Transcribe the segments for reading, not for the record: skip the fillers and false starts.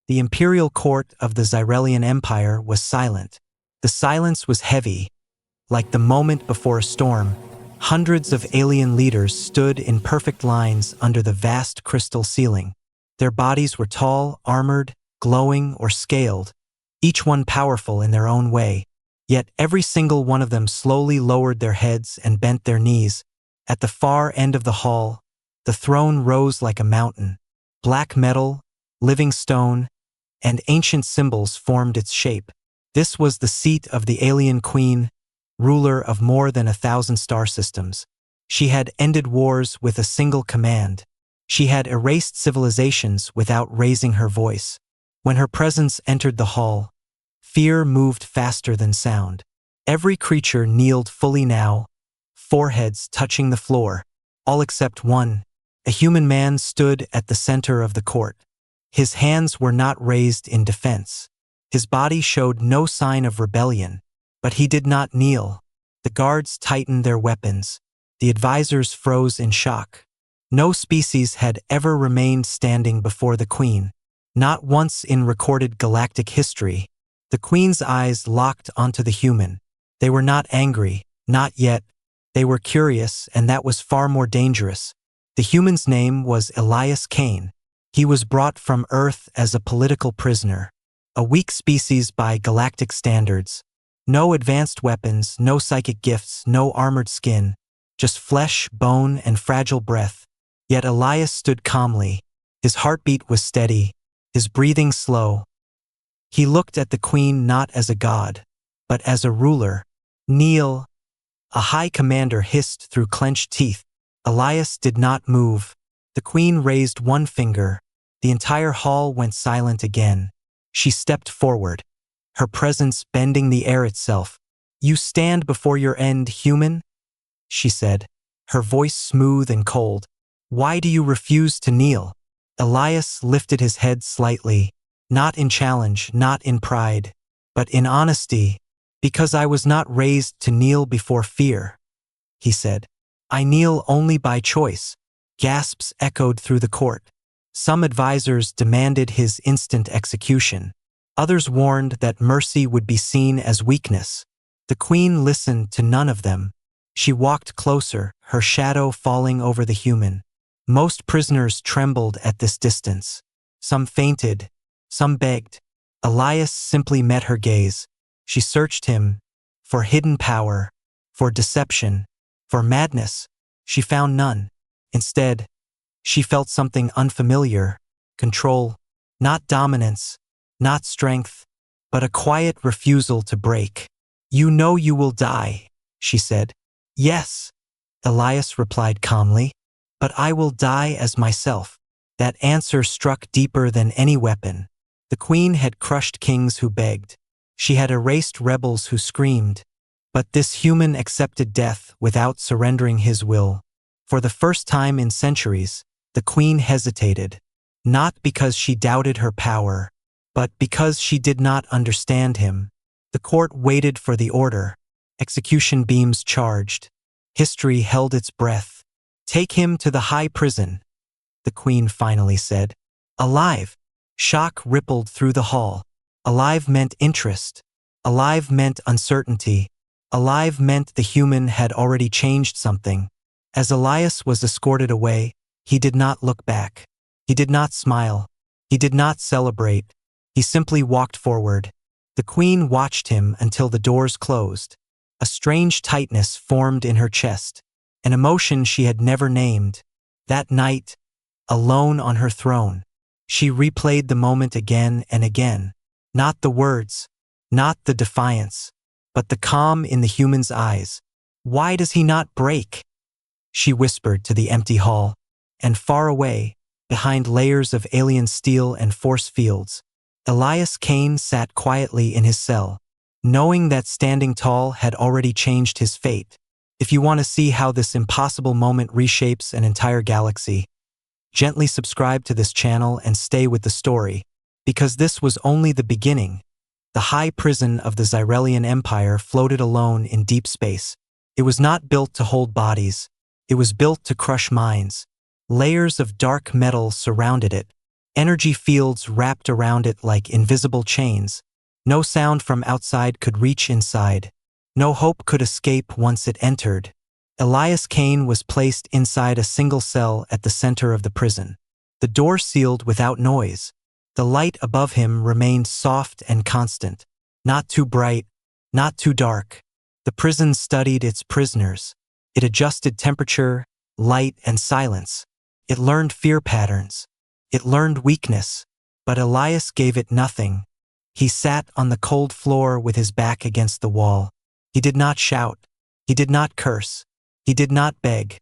The imperial court of the Xyrelian Empire was silent. The silence was heavy. Like the moment before a storm, hundreds of alien leaders stood in perfect lines under the vast crystal ceiling. Their bodies were tall, armored, glowing, or scaled, each one powerful in their own way. Yet every single one of them slowly lowered their heads and bent their knees. At the far end of the hall, the throne rose like a mountain. Black metal, living stone, and ancient symbols formed its shape. This was the seat of the alien queen, ruler of more than 1,000 star systems. She had ended wars with a single command. She had erased civilizations without raising her voice. When her presence entered the hall, fear moved faster than sound. Every creature kneeled fully now, foreheads touching the floor, all except one. A human man stood at the center of the court. His hands were not raised in defense. His body showed no sign of rebellion, but he did not kneel. The guards tightened their weapons. The advisors froze in shock. No species had ever remained standing before the queen. Not once in recorded galactic history. The queen's eyes locked onto the human. They were not angry, not yet. They were curious, and that was far more dangerous. The human's name was Elias Kane. He was brought from Earth as a political prisoner. A weak species by galactic standards. No advanced weapons, no psychic gifts, no armored skin. Just flesh, bone, and fragile breath. Yet Elias stood calmly. His heartbeat was steady, his breathing slow. He looked at the queen not as a god, but as a ruler. Kneel. A high commander hissed through clenched teeth. Elias did not move. The queen raised one finger. The entire hall went silent again. She stepped forward, her presence bending the air itself. "You stand before your end, human?" she said, her voice smooth and cold. "Why do you refuse to kneel?" Elias lifted his head slightly, not in challenge, not in pride, but in honesty. "Because I was not raised to kneel before fear," he said. "I kneel only by choice." Gasps echoed through the court. Some advisors demanded his instant execution. Others warned that mercy would be seen as weakness. The queen listened to none of them. She walked closer, her shadow falling over the human. Most prisoners trembled at this distance. Some fainted, some begged. Elias simply met her gaze. She searched him for hidden power, for deception, for madness. She found none. Instead, she felt something unfamiliar, control, not dominance, not strength, but a quiet refusal to break. "You know you will die," she said. "Yes," Elias replied calmly, "but I will die as myself." That answer struck deeper than any weapon. The queen had crushed kings who begged. She had erased rebels who screamed. But this human accepted death without surrendering his will. For the first time in centuries, the queen hesitated, not because she doubted her power, but because she did not understand him. The court waited for the order. Execution beams charged. History held its breath. "Take him to the high prison," the queen finally said. "Alive!" Shock rippled through the hall. Alive meant interest. Alive meant uncertainty. Alive meant the human had already changed something. As Elias was escorted away, he did not look back. He did not smile. He did not celebrate. He simply walked forward. The queen watched him until the doors closed. A strange tightness formed in her chest, an emotion she had never named. That night, alone on her throne, she replayed the moment again and again. Not the words, not the defiance, but the calm in the human's eyes. "Why does he not break?" she whispered to the empty hall. And far away, behind layers of alien steel and force fields, Elias Kane sat quietly in his cell, knowing that standing tall had already changed his fate. If you want to see how this impossible moment reshapes an entire galaxy, gently subscribe to this channel and stay with the story, because this was only the beginning. The high prison of the Xyrelian Empire floated alone in deep space. It was not built to hold bodies. It was built to crush minds. Layers of dark metal surrounded it. Energy fields wrapped around it like invisible chains. No sound from outside could reach inside. No hope could escape once it entered. Elias Kane was placed inside a single cell at the center of the prison. The door sealed without noise. The light above him remained soft and constant. Not too bright, not too dark. The prison studied its prisoners. It adjusted temperature, light, and silence. It learned fear patterns. It learned weakness. But Elias gave it nothing. He sat on the cold floor with his back against the wall. He did not shout. He did not curse. He did not beg.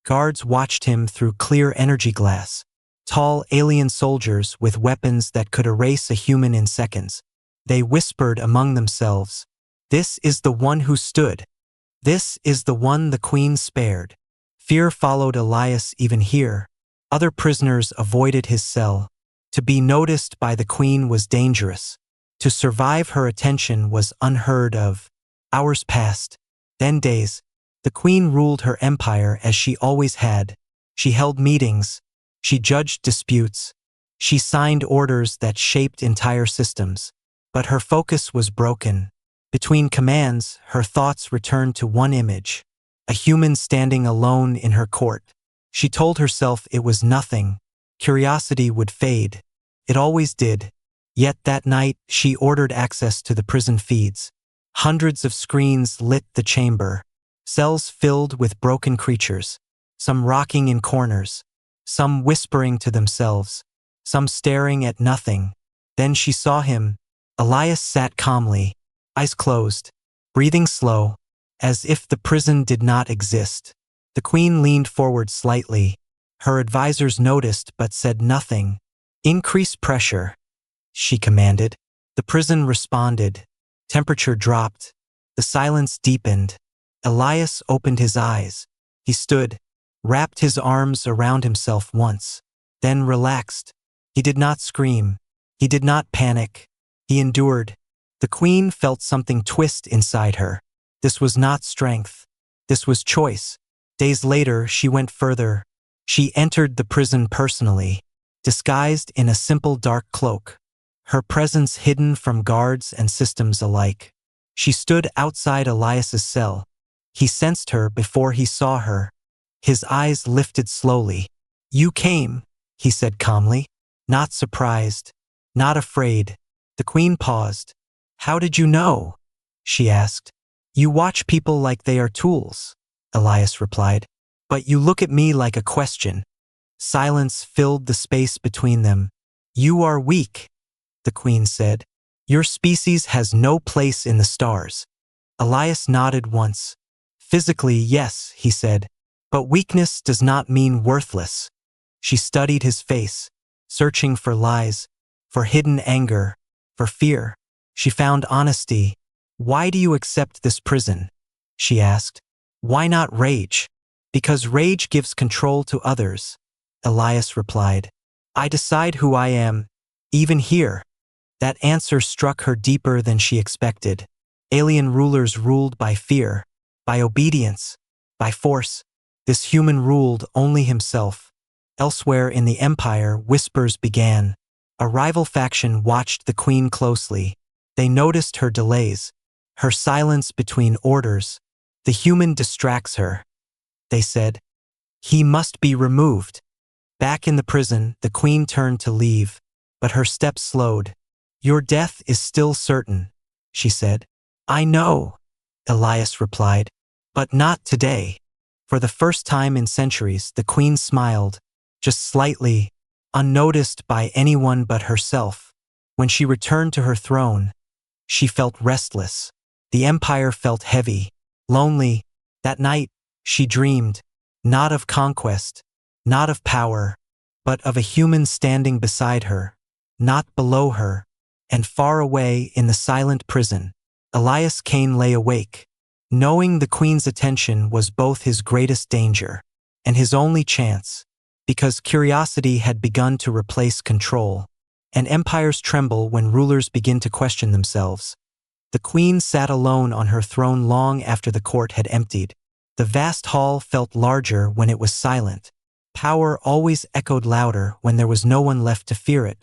Guards watched him through clear energy glass. Tall alien soldiers with weapons that could erase a human in seconds. They whispered among themselves, "This is the one who stood. This is the one the queen spared." Fear followed Elias even here. Other prisoners avoided his cell. To be noticed by the queen was dangerous. To survive her attention was unheard of. Hours passed, then days. The queen ruled her empire as she always had. She held meetings. She judged disputes. She signed orders that shaped entire systems. But her focus was broken. Between commands, her thoughts returned to one image, a human standing alone in her court. She told herself it was nothing. Curiosity would fade. It always did. Yet that night, she ordered access to the prison feeds. Hundreds of screens lit the chamber. Cells filled with broken creatures, some rocking in corners, some whispering to themselves, some staring at nothing. Then she saw him. Elias sat calmly, eyes closed, breathing slow, as if the prison did not exist. The queen leaned forward slightly. Her advisors noticed but said nothing. "Increase pressure," she commanded. The prison responded. Temperature dropped. The silence deepened. Elias opened his eyes. He stood, wrapped his arms around himself once, then relaxed. He did not scream. He did not panic. He endured. The queen felt something twist inside her. This was not strength. This was choice. Days later, she went further. She entered the prison personally, disguised in a simple dark cloak, her presence hidden from guards and systems alike. She stood outside Elias's cell. He sensed her before he saw her. His eyes lifted slowly. "You came," he said calmly, not surprised, not afraid. The queen paused. "How did you know?" she asked. "You watch people like they are tools," Elias replied. "But you look at me like a question." Silence filled the space between them. "You are weak," the queen said. "Your species has no place in the stars." Elias nodded once. "Physically, yes," he said, "but weakness does not mean worthless." She studied his face, searching for lies, for hidden anger, for fear. She found honesty. "Why do you accept this prison?" she asked. "Why not rage?" "Because rage gives control to others," Elias replied. "I decide who I am, even here." That answer struck her deeper than she expected. Alien rulers ruled by fear, by obedience, by force. This human ruled only himself. Elsewhere in the empire, whispers began. A rival faction watched the queen closely. They noticed her delays, her silence between orders. "The human distracts her," they said. "He must be removed." Back in the prison, the queen turned to leave, but her steps slowed. "Your death is still certain," she said. "I know," Elias replied, "but not today." For the first time in centuries, the queen smiled, just slightly, unnoticed by anyone but herself. When she returned to her throne, she felt restless. The empire felt heavy, lonely. That night, she dreamed, not of conquest, not of power, but of a human standing beside her, not below her. And far away in the silent prison, Elias Kane lay awake, knowing the queen's attention was both his greatest danger and his only chance, because curiosity had begun to replace control, and empires tremble when rulers begin to question themselves. The queen sat alone on her throne long after the court had emptied. The vast hall felt larger when it was silent. Power always echoed louder when there was no one left to fear it.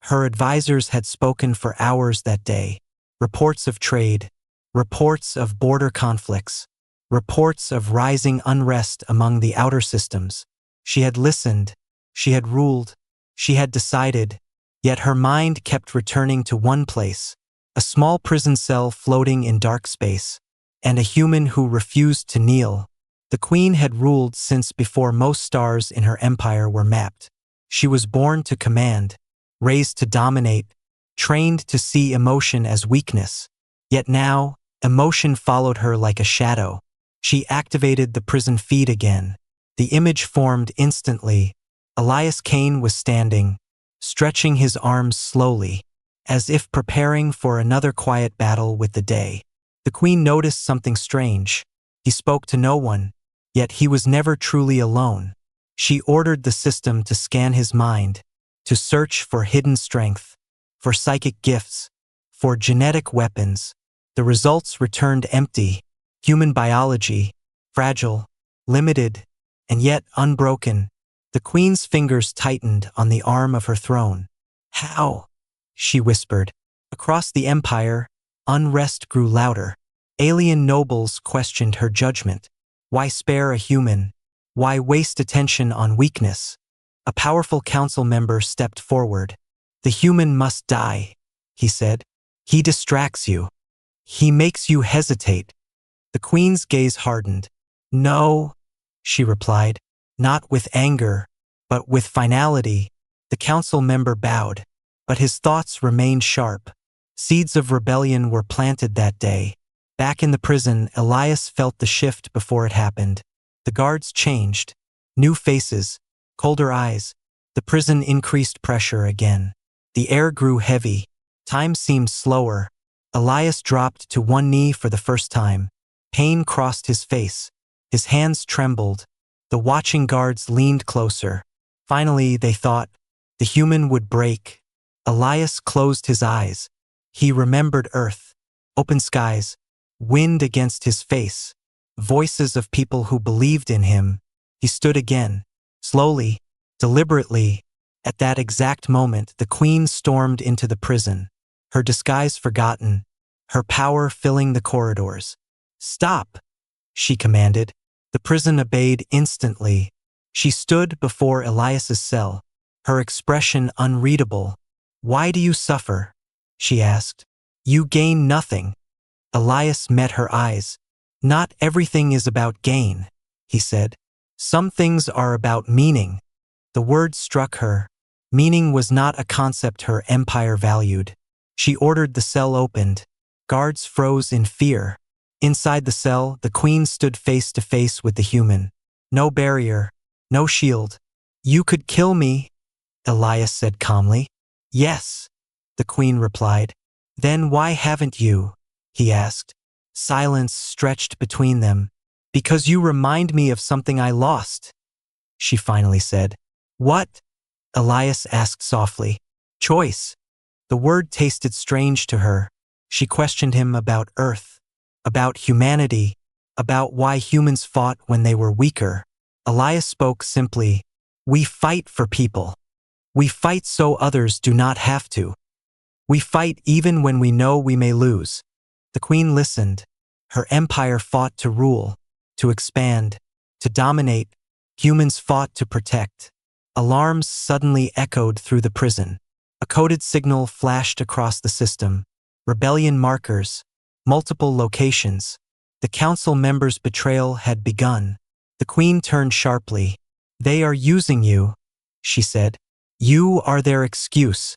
Her advisors had spoken for hours that day. Reports of trade, reports of border conflicts, reports of rising unrest among the outer systems. She had listened, she had ruled, she had decided, yet her mind kept returning to one place, a small prison cell floating in dark space, and a human who refused to kneel. The queen had ruled since before most stars in her empire were mapped. She was born to command, raised to dominate, trained to see emotion as weakness. Yet now, emotion followed her like a shadow. She activated the prison feed again. The image formed instantly. Elias Kane was standing, stretching his arms slowly, as if preparing for another quiet battle with the day. The queen noticed something strange. He spoke to no one, yet he was never truly alone. She ordered the system to scan his mind, to search for hidden strength, for psychic gifts, for genetic weapons. The results returned empty. Human biology, fragile, limited, and yet unbroken. The queen's fingers tightened on the arm of her throne. "How?" she whispered. Across the empire, unrest grew louder. Alien nobles questioned her judgment. Why spare a human? Why waste attention on weakness? A powerful council member stepped forward. "The human must die," he said. "He distracts you. He makes you hesitate." The queen's gaze hardened. "No," she replied, not with anger, but with finality. The council member bowed, but his thoughts remained sharp. Seeds of rebellion were planted that day. Back in the prison, Elias felt the shift before it happened. The guards changed. New faces, colder eyes. The prison increased pressure again. The air grew heavy. Time seemed slower. Elias dropped to one knee for the first time. Pain crossed his face. His hands trembled. The watching guards leaned closer. Finally, they thought, the human would break. Elias closed his eyes. He remembered Earth, open skies, wind against his face, voices of people who believed in him. He stood again, slowly, deliberately. At that exact moment, the queen stormed into the prison, her disguise forgotten, her power filling the corridors. "Stop," she commanded. The prison obeyed instantly. She stood before Elias's cell, her expression unreadable. "Why do you suffer?" she asked. "You gain nothing." Elias met her eyes. "Not everything is about gain," he said. "Some things are about meaning." The word struck her. Meaning was not a concept her empire valued. She ordered the cell opened. Guards froze in fear. Inside the cell, the queen stood face to face with the human. No barrier, no shield. "You could kill me," Elias said calmly. "Yes," the queen replied. "Then why haven't you?" he asked. Silence stretched between them. "Because you remind me of something I lost," she finally said. "What?" Elias asked softly. "Choice." The word tasted strange to her. She questioned him about Earth, about humanity, about why humans fought when they were weaker. Elias spoke simply. "We fight for people. We fight so others do not have to. We fight even when we know we may lose." The queen listened. Her empire fought to rule, to expand, to dominate. Humans fought to protect. Alarms suddenly echoed through the prison. A coded signal flashed across the system. Rebellion markers, multiple locations. The council members' betrayal had begun. The queen turned sharply. "They are using you," she said. "You are their excuse."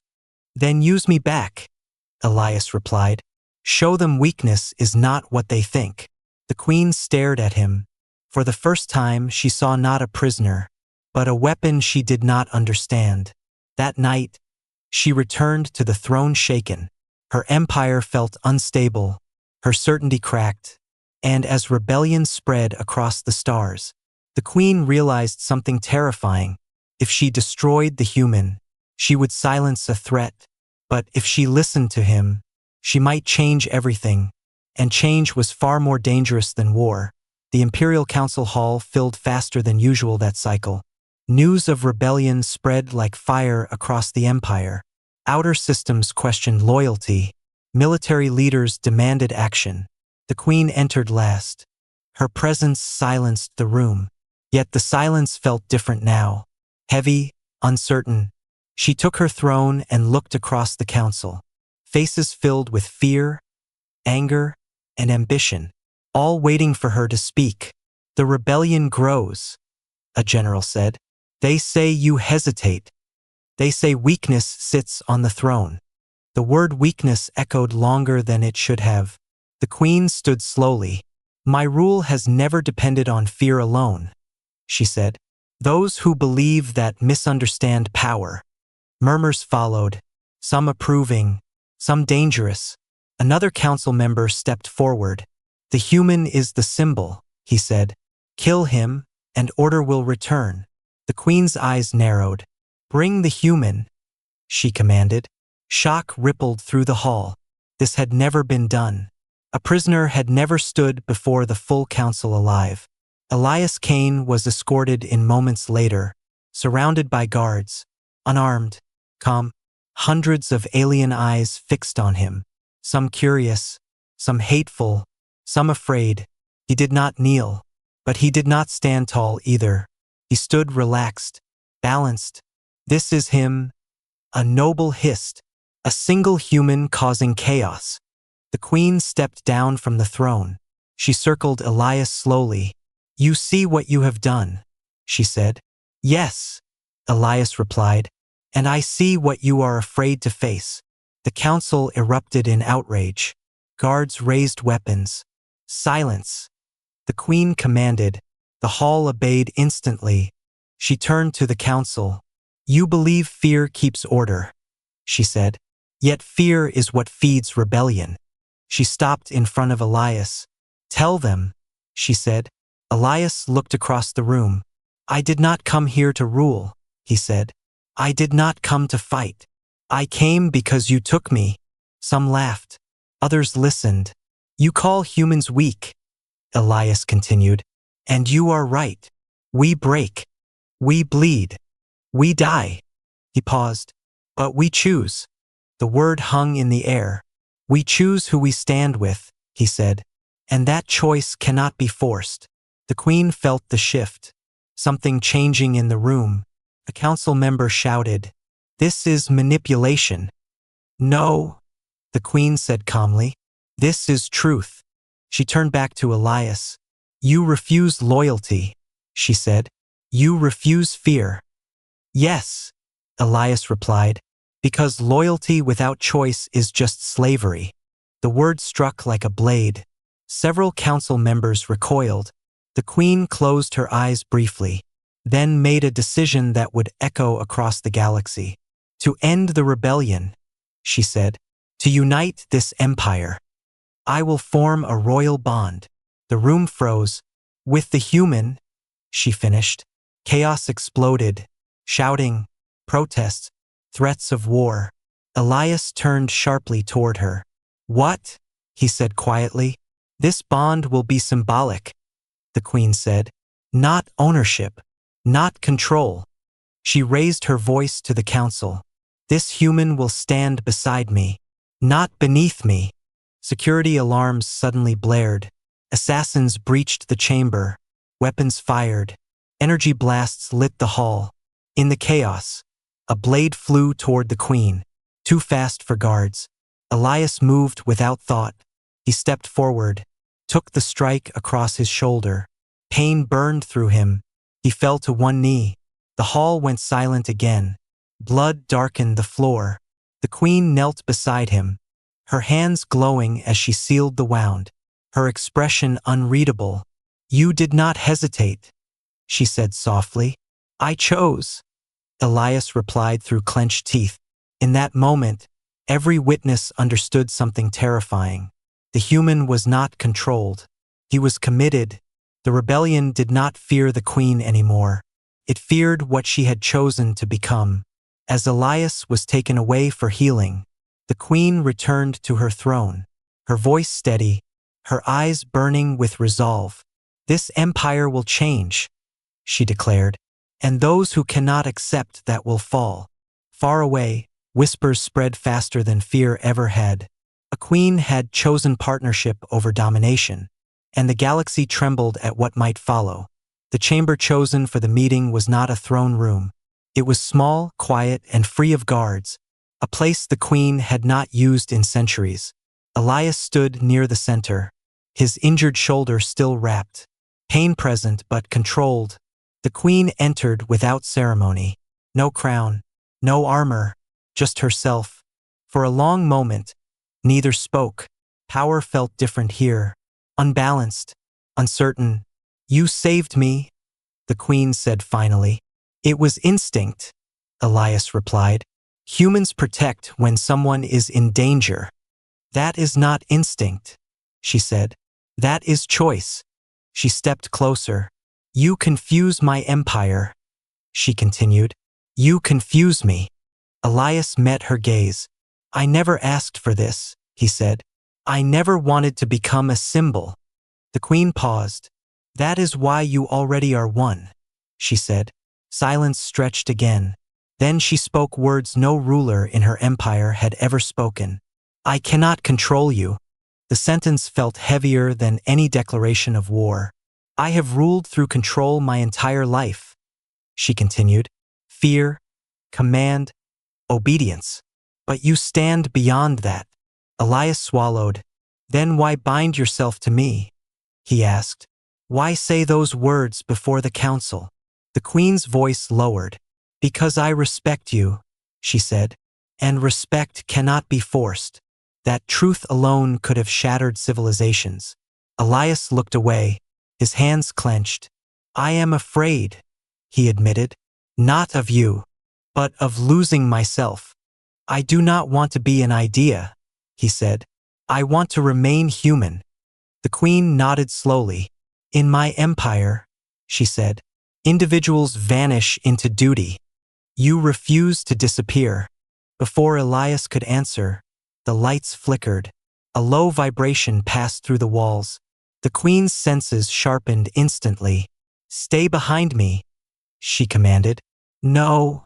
"Then use me back," Elias replied. "Show them weakness is not what they think." The queen stared at him. For the first time, she saw not a prisoner, but a weapon she did not understand. That night, she returned to the throne shaken. Her empire felt unstable, her certainty cracked, and as rebellion spread across the stars, the queen realized something terrifying. If she destroyed the human, she would silence a threat, but if she listened to him, she might change everything, and change was far more dangerous than war. The Imperial Council Hall filled faster than usual that cycle. News of rebellion spread like fire across the empire. Outer systems questioned loyalty. Military leaders demanded action. The queen entered last. Her presence silenced the room. Yet the silence felt different now. Heavy, uncertain. She took her throne and looked across the council. Faces filled with fear, anger, and ambition, all waiting for her to speak. "The rebellion grows," a general said. "They say you hesitate. They say weakness sits on the throne." The word weakness echoed longer than it should have. The queen stood slowly. "My rule has never depended on fear alone," she said. "Those who believe that misunderstand power." Murmurs followed, some approving, some dangerous. Another council member stepped forward. "The human is the symbol," he said. "Kill him, and order will return." The queen's eyes narrowed. "Bring the human," she commanded. Shock rippled through the hall. This had never been done. A prisoner had never stood before the full council alive. Elias Kane was escorted in moments later, surrounded by guards, unarmed, calm, hundreds of alien eyes fixed on him, some curious, some hateful, some afraid. He did not kneel, but he did not stand tall either. He stood relaxed, balanced. "This is him," a noble hissed, "a single human causing chaos." The queen stepped down from the throne. She circled Elias slowly. "You see what you have done," she said. "Yes," Elias replied, "and I see what you are afraid to face." The council erupted in outrage. Guards raised weapons. "Silence," the queen commanded. The hall obeyed instantly. She turned to the council. "You believe fear keeps order," she said. "Yet fear is what feeds rebellion." She stopped in front of Elias. "Tell them," she said. Elias looked across the room. "I did not come here to rule," he said. "I did not come to fight. I came because you took me." Some laughed. Others listened. "You call humans weak," Elias continued. "And you are right. We break. We bleed. We die." He paused. "But we choose." The word hung in the air. "We choose who we stand with," he said. "And that choice cannot be forced." The queen felt the shift. Something changing in the room. A council member shouted, "This is manipulation." "No," the queen said calmly. "This is truth." She turned back to Elias. "You refuse loyalty," she said. "You refuse fear." "Yes," Elias replied, "because loyalty without choice is just slavery." The word struck like a blade. Several council members recoiled. The queen closed her eyes briefly, then made a decision that would echo across the galaxy. "To end the rebellion," she said, "to unite this empire. I will form a royal bond." The room froze. "With the human," she finished. Chaos exploded. Shouting, protests, threats of war. Elias turned sharply toward her. "What?" he said quietly. "This bond will be symbolic," the queen said. "Not ownership, not control." She raised her voice to the council. "This human will stand beside me, not beneath me." Security alarms suddenly blared. Assassins breached the chamber. Weapons fired. Energy blasts lit the hall. In the chaos, a blade flew toward the queen, too fast for guards. Elias moved without thought. He stepped forward, took the strike across his shoulder. Pain burned through him. He fell to one knee. The hall went silent again. Blood darkened the floor. The queen knelt beside him, her hands glowing as she sealed the wound, her expression unreadable. "You did not hesitate," she said softly. "I chose," Elias replied through clenched teeth. In that moment, every witness understood something terrifying. The human was not controlled. He was committed. The rebellion did not fear the queen anymore. It feared what she had chosen to become. As Elias was taken away for healing, the queen returned to her throne, her voice steady, her eyes burning with resolve. "This empire will change," she declared, and those who cannot accept that will fall. Far away, whispers spread faster than fear ever had. A queen had chosen partnership over domination, and the galaxy trembled at what might follow. The chamber chosen for the meeting was not a throne room. It was small, quiet, and free of guards, a place the queen had not used in centuries. Elias stood near the center, his injured shoulder still wrapped, pain present but controlled. The queen entered without ceremony. No crown, no armor, just herself. For a long moment, neither spoke. Power felt different here, unbalanced, uncertain. "You saved me," the queen said finally. "It was instinct," Elias replied. "Humans protect when someone is in danger." "That is not instinct," she said. "That is choice." She stepped closer. "You confuse my empire," she continued. "You confuse me." Elias met her gaze. "I never asked for this," he said. "I never wanted to become a symbol." The queen paused. "That is why you already are one," she said. Silence stretched again. Then she spoke words no ruler in her empire had ever spoken. "I cannot control you." The sentence felt heavier than any declaration of war. "I have ruled through control my entire life," she continued. "Fear, command, obedience. But you stand beyond that." Elias swallowed. "Then why bind yourself to me?" he asked. "Why say those words before the council?" The queen's voice lowered. "Because I respect you," she said. "And respect cannot be forced." That truth alone could have shattered civilizations. Elias looked away, his hands clenched. "I am afraid," he admitted. "Not of you, but of losing myself." "I do not want to be an idea," he said. "I want to remain human." The queen nodded slowly. "In my empire," she said, "individuals vanish into duty. You refuse to disappear." Before Elias could answer, the lights flickered. A low vibration passed through the walls. The queen's senses sharpened instantly. "Stay behind me," she commanded. "No,"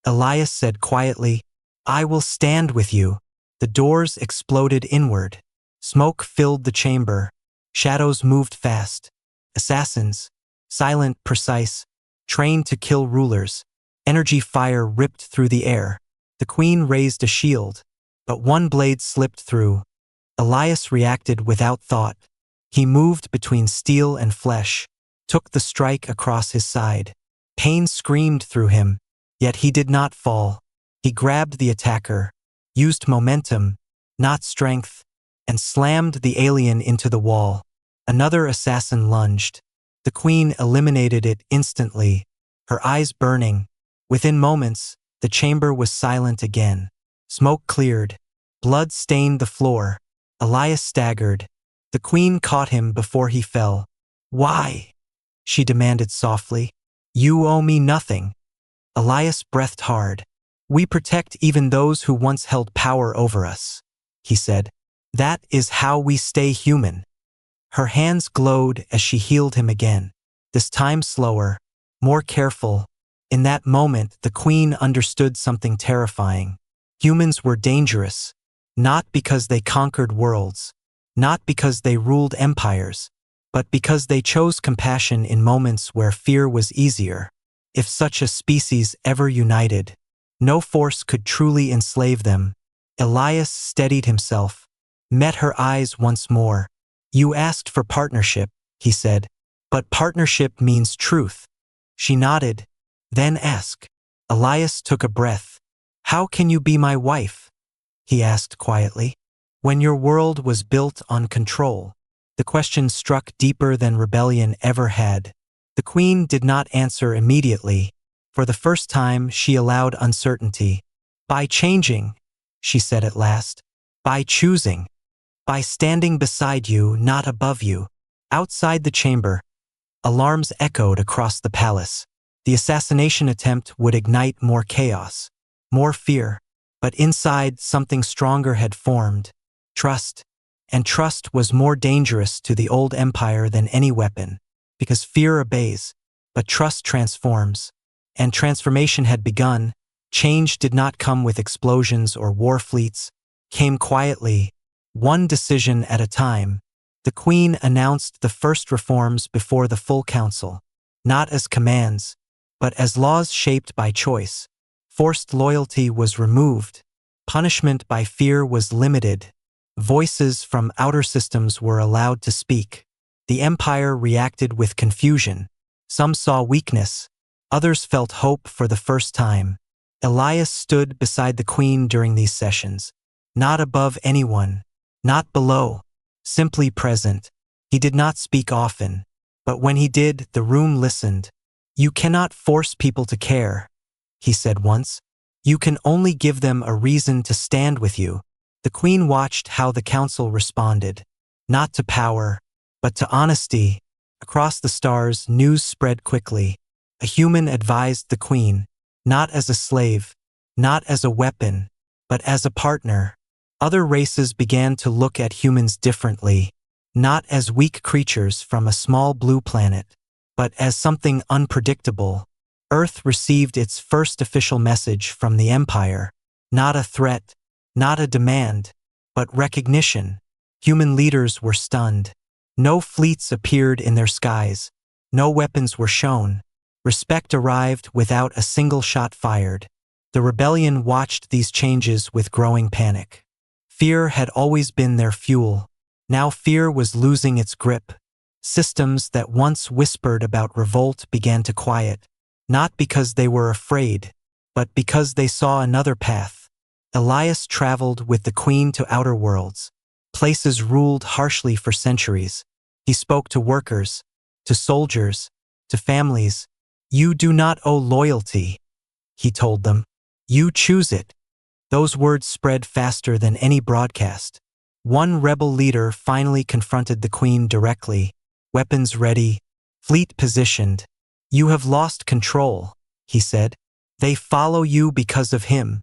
Elias said quietly. "I will stand with you." The doors exploded inward. Smoke filled the chamber. Shadows moved fast. Assassins, silent, precise, trained to kill rulers. Energy fire ripped through the air. The queen raised a shield, but one blade slipped through. Elias reacted without thought. He moved between steel and flesh, took the strike across his side. Pain screamed through him, yet he did not fall. He grabbed the attacker, used momentum, not strength, and slammed the alien into the wall. Another assassin lunged. The queen eliminated it instantly, her eyes burning. Within moments, the chamber was silent again. Smoke cleared. Blood stained the floor. Elias staggered. The queen caught him before he fell. "Why?" she demanded softly. "You owe me nothing." Elias breathed hard. "We protect even those who once held power over us," he said. "That is how we stay human." Her hands glowed as she healed him again, this time slower, more careful. In that moment, the queen understood something terrifying. Humans were dangerous, not because they conquered worlds, not because they ruled empires, but because they chose compassion in moments where fear was easier. If such a species ever united, no force could truly enslave them. Elias steadied himself, met her eyes once more. "You asked for partnership," he said, "but partnership means truth." She nodded. "Then ask." Elias took a breath. "How can you be my wife?" he asked quietly. "When your world was built on control." The question struck deeper than rebellion ever had. The queen did not answer immediately. For the first time, she allowed uncertainty. "By changing," she said at last. "By choosing. By standing beside you, not above you." Outside the chamber, alarms echoed across the palace. The assassination attempt would ignite more chaos, more fear. But inside, something stronger had formed. Trust. And trust was more dangerous to the old empire than any weapon. Because fear obeys, but trust transforms. and transformation had begun. Change did not come with explosions or war fleets, came quietly, one decision at a time. The Queen announced the first reforms before the full council, not as commands, but as laws shaped by choice. Forced loyalty was removed, punishment by fear was limited, voices from outer systems were allowed to speak. The Empire reacted with confusion. Some saw weakness, others felt hope for the first time. Elias stood beside the Queen during these sessions, not above anyone, not below, simply present. He did not speak often, but when he did, the room listened. "You cannot force people to care," he said once. "You can only give them a reason to stand with you." The Queen watched how the council responded, not to power, but to honesty. Across the stars, news spread quickly. A human advised the Queen, not as a slave, not as a weapon, but as a partner. Other races began to look at humans differently, not as weak creatures from a small blue planet, but as something unpredictable. Earth received its first official message from the Empire, not a threat, not a demand, but recognition. Human leaders were stunned. No fleets appeared in their skies. No weapons were shown. Respect arrived without a single shot fired. The rebellion watched these changes with growing panic. Fear had always been their fuel. Now fear was losing its grip. Systems that once whispered about revolt began to quiet, not because they were afraid, but because they saw another path. Elias traveled with the Queen to outer worlds, places ruled harshly for centuries. He spoke to workers, to soldiers, to families. "You do not owe loyalty," he told them. "You choose it." Those words spread faster than any broadcast. One rebel leader finally confronted the Queen directly, weapons ready, fleet positioned. "You have lost control," he said. "They follow you because of him."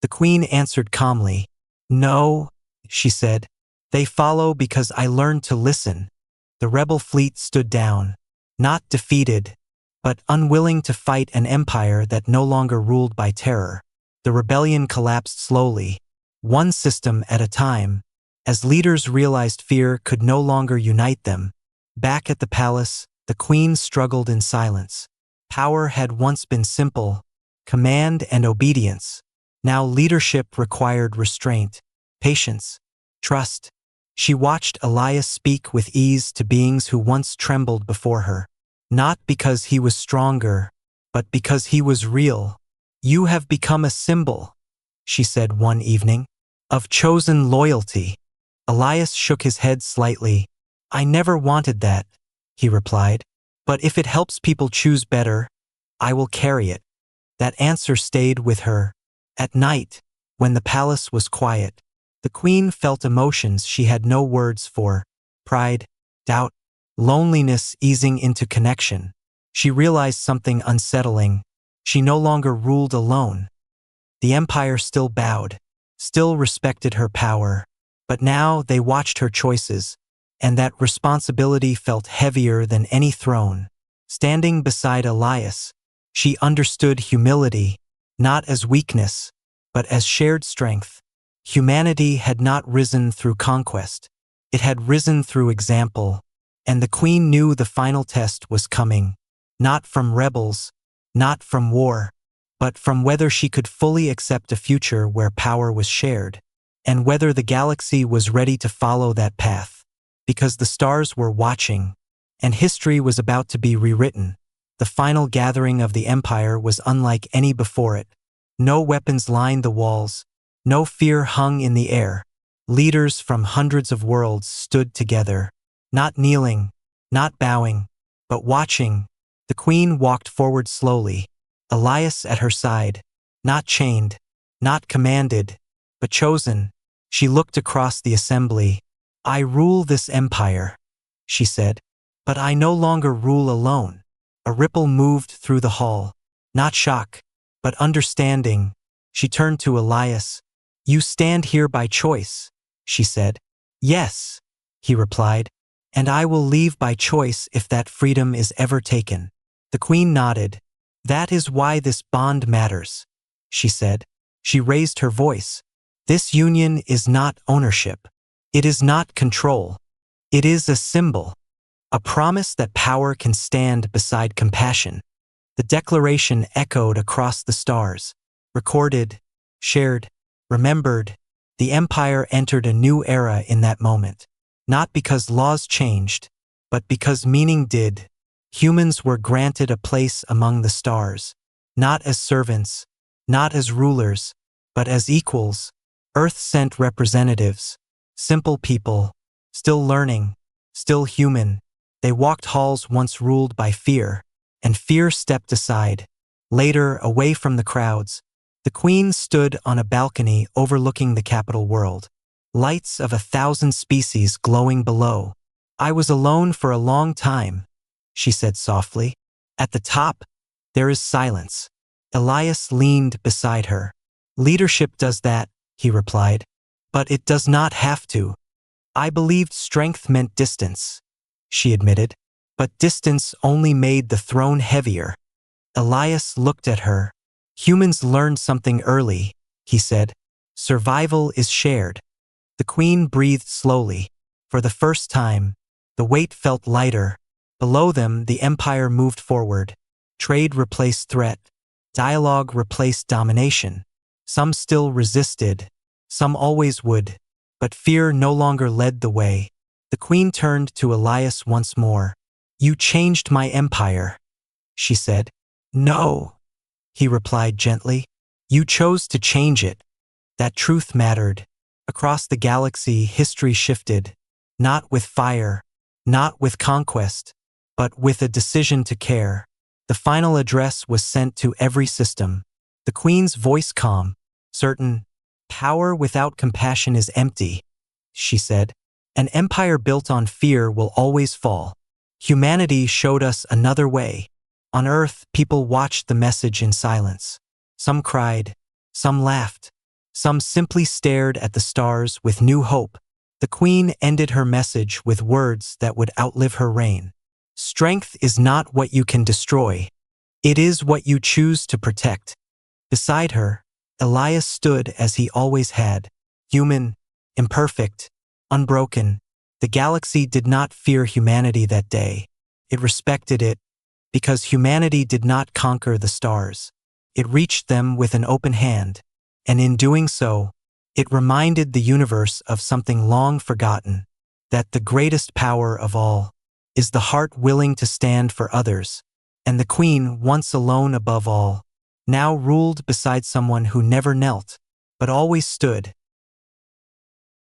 The Queen answered calmly. "No," she said. "They follow because I learned to listen." The rebel fleet stood down, not defeated, but unwilling to fight an empire that no longer ruled by terror. The rebellion collapsed slowly, one system at a time, as leaders realized fear could no longer unite them. Back at the palace, the Queen struggled in silence. Power had once been simple, command and obedience. Now leadership required restraint, patience, trust. She watched Elias speak with ease to beings who once trembled before her, not because he was stronger, but because he was real. "You have become a symbol," she said one evening, "of chosen loyalty." Elias shook his head slightly. "I never wanted that," he replied. "But if it helps people choose better, I will carry it." That answer stayed with her. At night, when the palace was quiet, the Queen felt emotions she had no words for: pride, doubt, loneliness easing into connection. She realized something unsettling. She no longer ruled alone. The Empire still bowed, still respected her power, but now they watched her choices, and that responsibility felt heavier than any throne. Standing beside Elias, she understood humility, not as weakness, but as shared strength. Humanity had not risen through conquest. It had risen through example, and the Queen knew the final test was coming, not from rebels, not from war, but from whether she could fully accept a future where power was shared, and whether the galaxy was ready to follow that path. Because the stars were watching, and history was about to be rewritten. The final gathering of the Empire was unlike any before it. No weapons lined the walls, no fear hung in the air. Leaders from hundreds of worlds stood together, not kneeling, not bowing, but watching. The Queen walked forward slowly, Elias at her side, not chained, not commanded, but chosen. She looked across the assembly. "I rule this empire," she said, "but I no longer rule alone." A ripple moved through the hall, not shock, but understanding. She turned to Elias. "You stand here by choice," she said. "Yes," he replied, "and I will leave by choice if that freedom is ever taken." The Queen nodded. That is why this bond matters, she said. She raised her voice. This union is not ownership. It is not control. It is a symbol, a promise that power can stand beside compassion. The declaration echoed across the stars. Recorded, shared, remembered, the Empire entered a new era in that moment. Not because laws changed, but because meaning did. Humans were granted a place among the stars, not as servants, not as rulers, but as equals. Earth sent representatives, simple people, still learning, still human. They walked halls once ruled by fear, and fear stepped aside. Later, away from the crowds, the Queen stood on a balcony overlooking the capital world, lights of 1,000 species glowing below. I was alone for a long time, she said softly. At the top, there is silence. Elias leaned beside her. Leadership does that, he replied. But it does not have to. I believed strength meant distance, she admitted. But distance only made the throne heavier. Elias looked at her. Humans learned something early, he said. Survival is shared. The Queen breathed slowly. For the first time, the weight felt lighter. Below them, the Empire moved forward. Trade replaced threat. Dialogue replaced domination. Some still resisted. Some always would. But fear no longer led the way. The Queen turned to Elias once more. You changed my empire, she said. No, he replied gently. You chose to change it. That truth mattered. Across the galaxy, history shifted. Not with fire, not with conquest, but with a decision to care. The final address was sent to every system. The Queen's voice calm, certain. Power without compassion is empty, she said. An empire built on fear will always fall. Humanity showed us another way. On Earth, people watched the message in silence. Some cried, some laughed, some simply stared at the stars with new hope. The Queen ended her message with words that would outlive her reign. Strength is not what you can destroy. It is what you choose to protect. Beside her, Elias stood as he always had, human, imperfect, unbroken. The galaxy did not fear humanity that day. It respected it, because humanity did not conquer the stars. It reached them with an open hand, and in doing so, it reminded the universe of something long forgotten, that the greatest power of all is the heart willing to stand for others, and the Queen, once alone above all, now ruled beside someone who never knelt, but always stood.